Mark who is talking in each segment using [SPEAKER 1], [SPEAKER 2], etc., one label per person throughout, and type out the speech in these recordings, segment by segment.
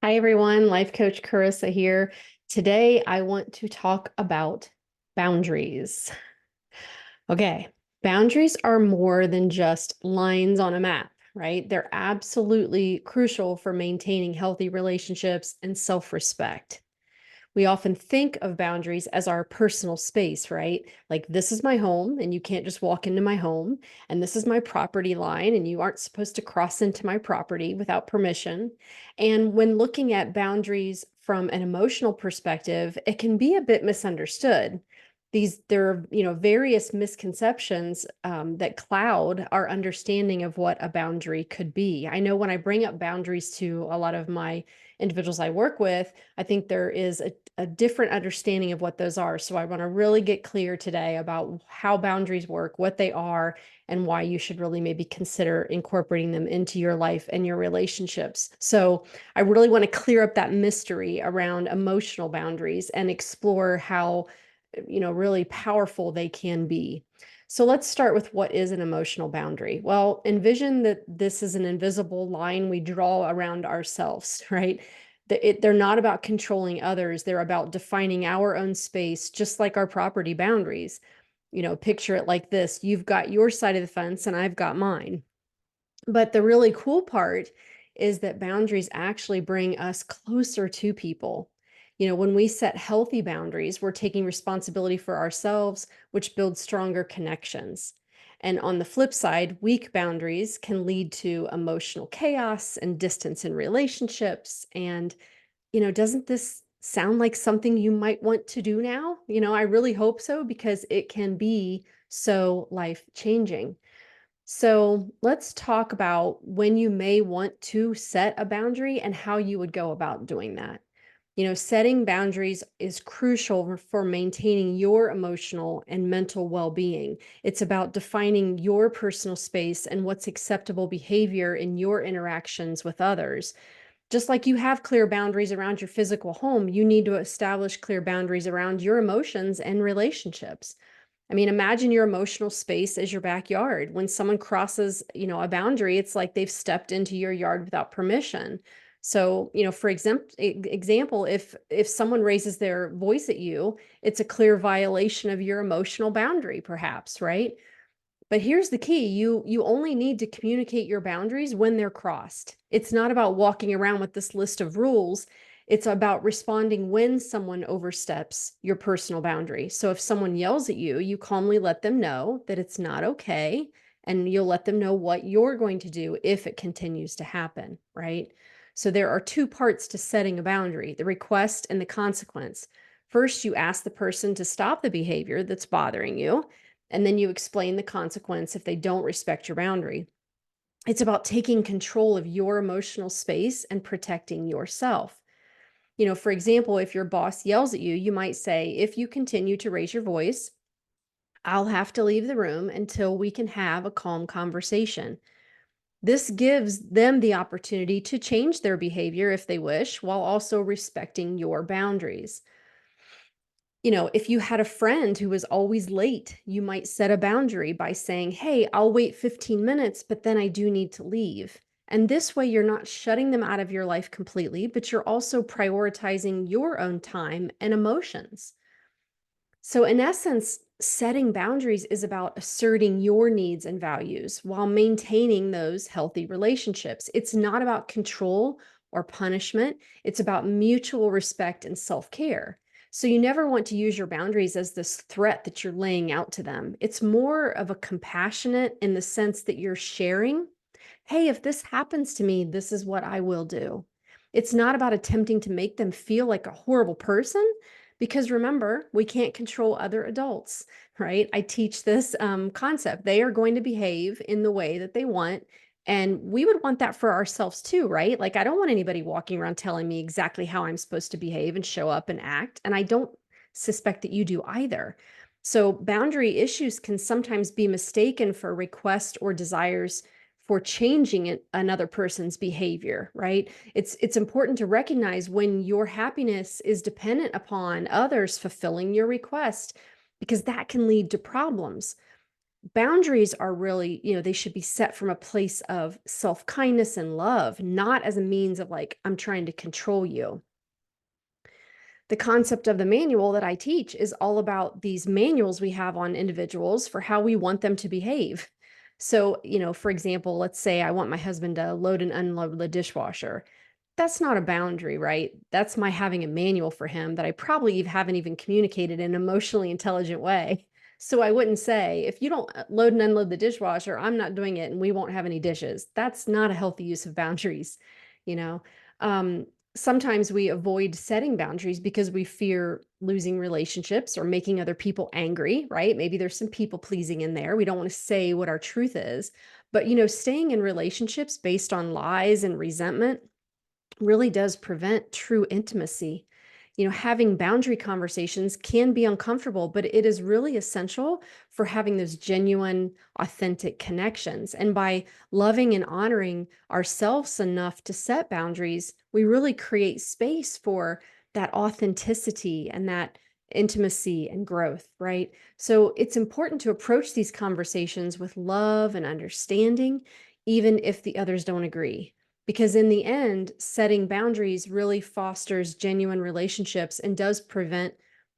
[SPEAKER 1] Hi, everyone. Life Coach Carissa here. Today, I want to talk about boundaries. Okay, boundaries are more than just lines on a map, right? They're absolutely crucial for maintaining healthy relationships and self-respect. We often think of boundaries as our personal space, right? Like, this is my home, and you can't just walk into my home. And this is my property line, and you aren't supposed to cross into my property without permission. And when looking at boundaries from an emotional perspective, it can be a bit misunderstood. There are, various misconceptions that cloud our understanding of what a boundary could be. I know when I bring up boundaries to a lot of my individuals I work with, I think there is a different understanding of what those are. So I want to really get clear today about how boundaries work, what they are, and why you should really maybe consider incorporating them into your life and your relationships. So I really want to clear up that mystery around emotional boundaries and explore how, really powerful they can be. So let's start with what is an emotional boundary. Well, envision that this is an invisible line we draw around ourselves, right? They're not about controlling others. They're about defining our own space, just like our property boundaries. Picture it like this. You've got your side of the fence and I've got mine. But the really cool part is that boundaries actually bring us closer to people. When we set healthy boundaries, we're taking responsibility for ourselves, which builds stronger connections. And on the flip side, weak boundaries can lead to emotional chaos and distance in relationships. And, doesn't this sound like something you might want to do now? I really hope so because it can be so life changing. So let's talk about when you may want to set a boundary and how you would go about doing that. Setting boundaries is crucial for maintaining your emotional and mental well-being. It's about defining your personal space and what's acceptable behavior in your interactions with others. Just like you have clear boundaries around your physical home, you need to establish clear boundaries around your emotions and relationships. I mean, imagine your emotional space as your backyard. When someone crosses, a boundary, it's like they've stepped into your yard without permission. So, for example, if someone raises their voice at you, it's a clear violation of your emotional boundary, perhaps, right? But here's the key. You only need to communicate your boundaries when they're crossed. It's not about walking around with this list of rules. It's about responding when someone oversteps your personal boundary. So if someone yells at you, you calmly let them know that it's not okay, and you'll let them know what you're going to do if it continues to happen, right? So there are two parts to setting a boundary: the request and the consequence. First, you ask the person to stop the behavior that's bothering you, and then you explain the consequence if they don't respect your boundary. It's about taking control of your emotional space and protecting yourself. For example, if your boss yells at you, you might say, if you continue to raise your voice, I'll have to leave the room until we can have a calm conversation. This gives them the opportunity to change their behavior if they wish, while also respecting your boundaries. If you had a friend who was always late, you might set a boundary by saying, hey, I'll wait 15 minutes, but then I do need to leave. And this way, you're not shutting them out of your life completely, but you're also prioritizing your own time and emotions. So, in essence, setting boundaries is about asserting your needs and values while maintaining those healthy relationships. It's not about control or punishment, it's about mutual respect and self care. So, you never want to use your boundaries as this threat that you're laying out to them. It's more of a compassionate in the sense that you're sharing, hey, if this happens to me, this is what I will do. It's not about attempting to make them feel like a horrible person, because remember, we can't control other adults, right? I teach this concept. They are going to behave in the way that they want. And we would want that for ourselves too, right? Like, I don't want anybody walking around telling me exactly how I'm supposed to behave and show up and act. And I don't suspect that you do either. So, boundary issues can sometimes be mistaken for requests or desires for changing another person's behavior, right? It's important to recognize when your happiness is dependent upon others fulfilling your request, because that can lead to problems. boundaries are really, they should be set from a place of self-kindness and love, not as a means of like, I'm trying to control you. The concept of the manual that I teach is all about these manuals we have on individuals for how we want them to behave. So, for example, let's say I want my husband to load and unload the dishwasher. That's not a boundary, right? That's my having a manual for him that I probably haven't even communicated in an emotionally intelligent way. So I wouldn't say, if you don't load and unload the dishwasher, I'm not doing it and we won't have any dishes. That's not a healthy use of boundaries, you know? Um, Sometimes we avoid setting boundaries because we fear losing relationships or making other people angry, right? Maybe there's some people pleasing in there. We don't want to say what our truth is. But, staying in relationships based on lies and resentment really does prevent true intimacy. Having boundary conversations can be uncomfortable, but it is really essential for having those genuine, authentic connections. And by loving and honoring ourselves enough to set boundaries, we really create space for that authenticity and that intimacy and growth, right? So it's important to approach these conversations with love and understanding, even if the others don't agree. Because in the end, setting boundaries really fosters genuine relationships and does prevent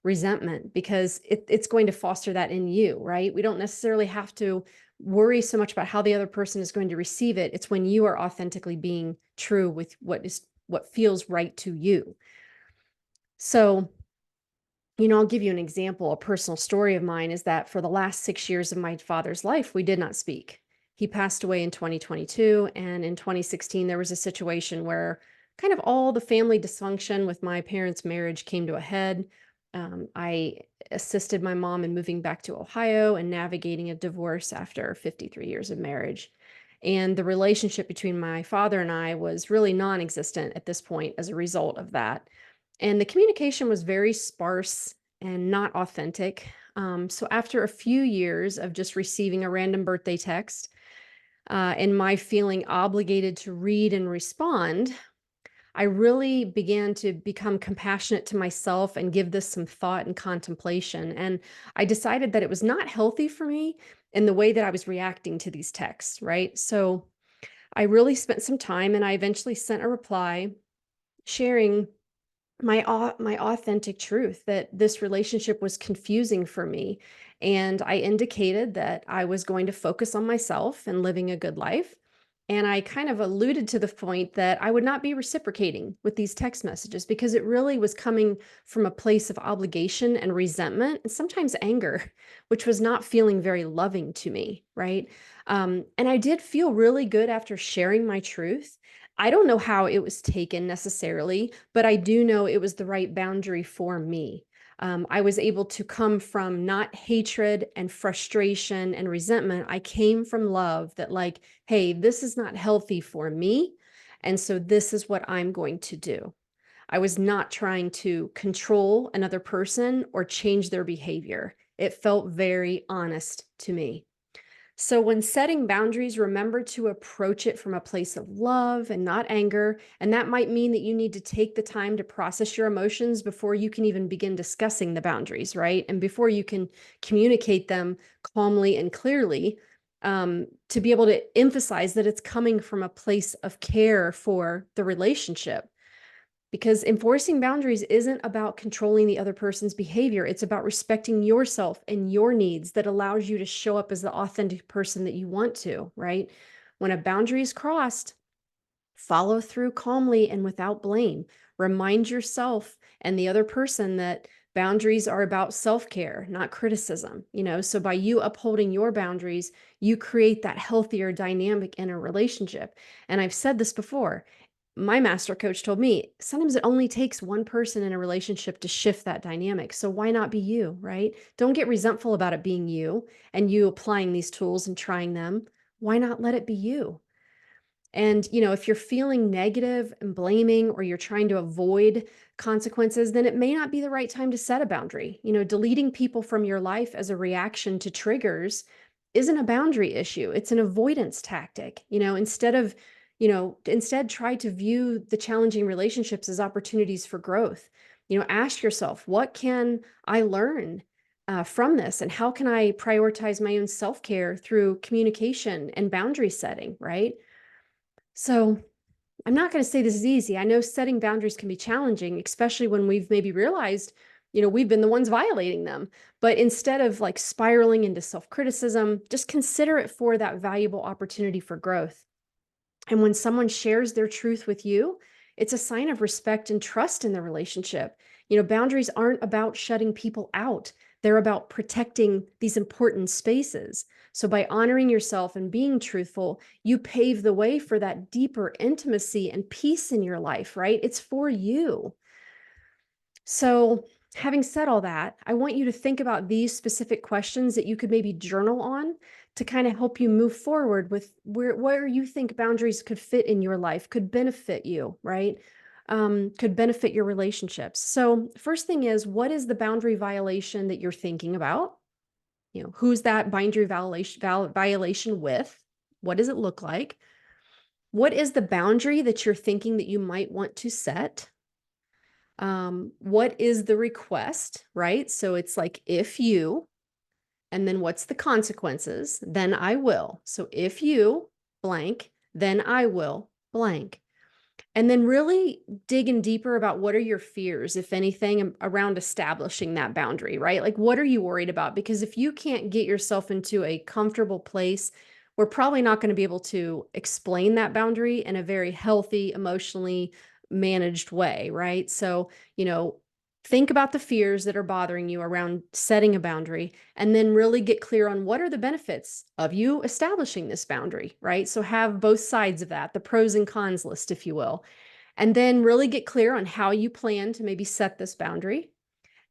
[SPEAKER 1] resentment because it's going to foster that in you, right? We don't necessarily have to worry so much about how the other person is going to receive it. It's when you are authentically being true with what feels right to you. So, I'll give you an example. A personal story of mine is that for the last 6 years of my father's life, we did not speak. He passed away in 2022. And in 2016, there was a situation where kind of all the family dysfunction with my parents' marriage came to a head. I assisted my mom in moving back to Ohio and navigating a divorce after 53 years of marriage. And the relationship between my father and I was really non existent at this point as a result of that. And the communication was very sparse and not authentic. So after a few years of just receiving a random birthday text and my feeling obligated to read and respond, I really began to become compassionate to myself and give this some thought and contemplation. And I decided that it was not healthy for me in the way that I was reacting to these texts, right? So I really spent some time and I eventually sent a reply sharing my authentic truth that this relationship was confusing for me, and I indicated that I was going to focus on myself and living a good life, and I kind of alluded to the point that I would not be reciprocating with these text messages because it really was coming from a place of obligation and resentment and sometimes anger, which was not feeling very loving to me, right? And I did feel really good after sharing my truth. I don't know how it was taken necessarily, but I do know it was the right boundary for me. I was able to come from not hatred and frustration and resentment. I came from love that, like, hey, this is not healthy for me. And so this is what I'm going to do. I was not trying to control another person or change their behavior. It felt very honest to me. So, when setting boundaries, remember to approach it from a place of love and not anger. And that might mean that you need to take the time to process your emotions before you can even begin discussing the boundaries, right? And before you can communicate them calmly and clearly, to be able to emphasize that it's coming from a place of care for the relationship. Because enforcing boundaries isn't about controlling the other person's behavior. It's about respecting yourself and your needs that allows you to show up as the authentic person that you want to, right? When a boundary is crossed, follow through calmly and without blame. Remind yourself and the other person that boundaries are about self-care, not criticism. So by you upholding your boundaries, you create that healthier dynamic in a relationship. And I've said this before, my master coach told me sometimes it only takes one person in a relationship to shift that dynamic. So why not be you, right? Don't get resentful about it being you and you applying these tools and trying them. Why not let it be you? And, if you're feeling negative and blaming or you're trying to avoid consequences, then it may not be the right time to set a boundary. Deleting people from your life as a reaction to triggers isn't a boundary issue. It's an avoidance tactic. Instead try to view the challenging relationships as opportunities for growth. Ask yourself, what can I learn from this? And how can I prioritize my own self-care through communication and boundary setting, right? So I'm not going to say this is easy. I know setting boundaries can be challenging, especially when we've maybe realized, we've been the ones violating them. But instead of like spiraling into self-criticism, just consider it for that valuable opportunity for growth. And when someone shares their truth with you, it's a sign of respect and trust in the relationship. Boundaries aren't about shutting people out. They're about protecting these important spaces. So by honoring yourself and being truthful, you pave the way for that deeper intimacy and peace in your life, right? It's for you. So, having said all that, I want you to think about these specific questions that you could maybe journal on to kind of help you move forward with where you think boundaries could fit in your life, could benefit you, right? Could benefit your relationships. So, first thing is, what is the boundary violation that you're thinking about? Who's that boundary violation with? What does it look like? What is the boundary that you're thinking that you might want to set? What is the request, right? So it's like, if you, and then what's the consequences? Then I will. So if you blank, then I will blank. And then really digging deeper about what are your fears, if anything, around establishing that boundary, right? Like, what are you worried about? Because if you can't get yourself into a comfortable place, we're probably not going to be able to explain that boundary in a very healthy, emotionally managed way, right? So, think about the fears that are bothering you around setting a boundary, and then really get clear on what are the benefits of you establishing this boundary, right? So have both sides of that, the pros and cons list, if you will, and then really get clear on how you plan to maybe set this boundary.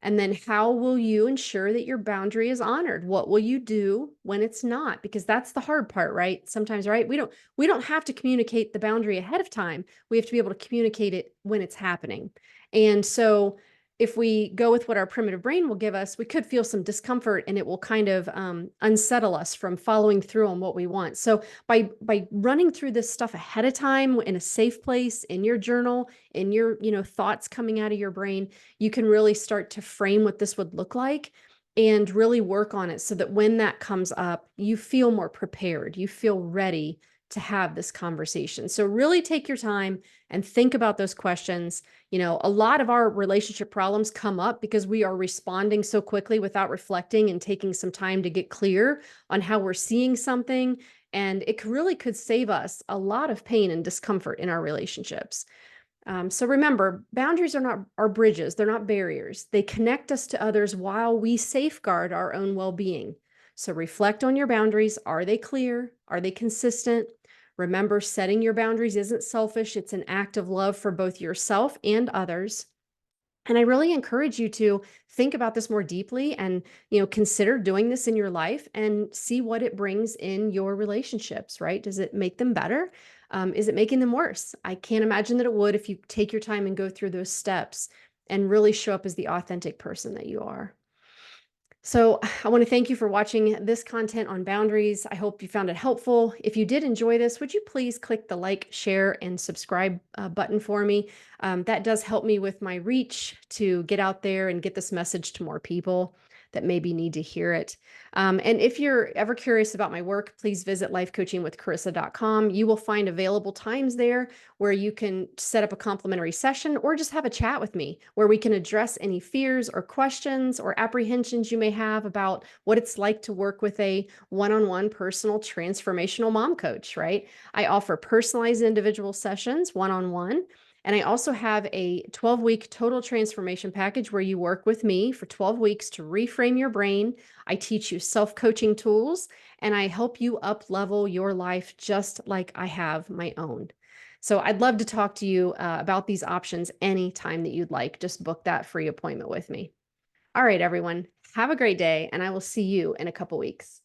[SPEAKER 1] And then how will you ensure that your boundary is honored? What will you do when it's not? Because that's the hard part, right? Sometimes, right? We don't have to communicate the boundary ahead of time. We have to be able to communicate it when it's happening. And so if we go with what our primitive brain will give us, we could feel some discomfort, and it will kind of unsettle us from following through on what we want. So by running through this stuff ahead of time in a safe place, in your journal, in your thoughts coming out of your brain, you can really start to frame what this would look like and really work on it so that when that comes up, you feel more prepared. You feel ready to have this conversation. So really take your time and think about those questions. A lot of our relationship problems come up because we are responding so quickly without reflecting and taking some time to get clear on how we're seeing something. And it really could save us a lot of pain and discomfort in our relationships. So remember, boundaries are bridges. They're not barriers. They connect us to others while we safeguard our own well-being. So reflect on your boundaries. Are they clear? Are they consistent? Remember, setting your boundaries isn't selfish. It's an act of love for both yourself and others. And I really encourage you to think about this more deeply and, consider doing this in your life and see what it brings in your relationships, right? Does it make them better? Is it making them worse? I can't imagine that it would if you take your time and go through those steps and really show up as the authentic person that you are. So I want to thank you for watching this content on boundaries. I hope you found it helpful. If you did enjoy this, would you please click the like, share, and subscribe button for me? That does help me with my reach to get out there and get this message to more people that maybe need to hear it. And if you're ever curious about my work, please visit lifecoachingwithcarissa.com. You will find available times there where you can set up a complimentary session or just have a chat with me where we can address any fears or questions or apprehensions you may have about what it's like to work with a one-on-one personal transformational mom coach, right? I offer personalized individual sessions one-on-one. And I also have a 12-week total transformation package where you work with me for 12 weeks to reframe your brain. I teach you self-coaching tools, and I help you up-level your life just like I have my own. So I'd love to talk to you about these options anytime that you'd like. Just book that free appointment with me. All right, everyone, have a great day, and I will see you in a couple weeks.